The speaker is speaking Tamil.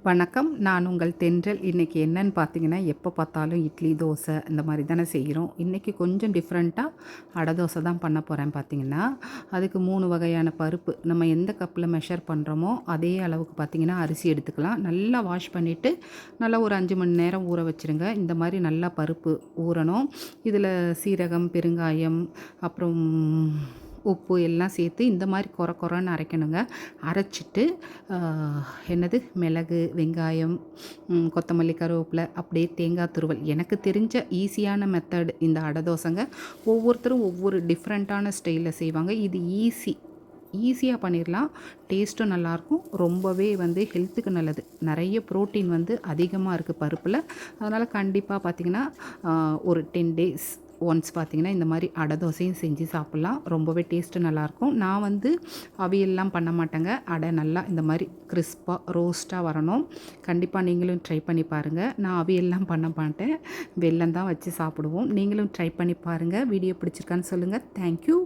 வணக்கம். நான் உங்கள் தென்றல். இன்றைக்கி என்னன்னு பார்த்தீங்கன்னா, எப்போ பார்த்தாலும் இட்லி, தோசை இந்த மாதிரி தானே செய்கிறோம். இன்றைக்கி கொஞ்சம் டிஃப்ரெண்ட்டாக அடை தோசை தான் பண்ண போகிறேன் பார்த்தீங்கன்னா, அதுக்கு 3 வகையான பருப்பு. நம்ம எந்த கப்பில் மெஷர் பண்ணுறோமோ, அதே அளவுக்கு பார்த்தீங்கன்னா அரிசி எடுத்துக்கலாம். நல்லா வாஷ் பண்ணிவிட்டு, நல்லா ஒரு 5 மணி நேரம் ஊற வச்சுருங்க. இந்த மாதிரி நல்லா பருப்பு ஊறணும். இதில் சீரகம், பெருங்காயம், அப்புறம் உப்பு எல்லாம் சேர்த்து இந்த மாதிரி கொரன்னு அரைக்கணுங்க. அரைச்சிட்டு என்னது மிளகு, வெங்காயம், கொத்தமல்லி, கருவேப்பிலை, அப்படியே தேங்காய் துருவல். எனக்கு தெரிஞ்ச ஈஸியான மெத்தட் இந்த அடை தோசைங்க. ஒவ்வொருத்தரும் ஒவ்வொரு டிஃப்ரெண்ட்டான ஸ்டைலில் செய்வாங்க. இது ஈஸியாக பண்ணிடலாம். டேஸ்ட்டும் நல்லாயிருக்கும். ரொம்பவே ஹெல்த்துக்கு நல்லது. நிறைய ப்ரோட்டீன் அதிகமாக இருக்குது பருப்பில். அதனால் கண்டிப்பாக பார்த்திங்கன்னா ஒரு 10 டேஸ் ஒன்ஸ் பார்த்திங்கன்னா இந்த மாதிரி அடை தோசையும் செஞ்சு சாப்பிட்லாம். ரொம்பவே டேஸ்ட்டு நல்லாயிருக்கும். நான் அவியல்லாம் பண்ண மாட்டேங்க. அடை நல்லா இந்த மாதிரி கிறிஸ்பாக ரோஸ்ட்டாக வரணும். கண்டிப்பாக நீங்களும் ட்ரை பண்ணி பாருங்கள். நான் அவியல்லாம் பண்ண மாட்டேன். வெல்லம் தான் வச்சு சாப்பிடுவோம். நீங்களும் ட்ரை பண்ணி பாருங்கள். வீடியோ பிடிச்சிருக்கான்னு சொல்லுங்கள். தேங்க்யூ.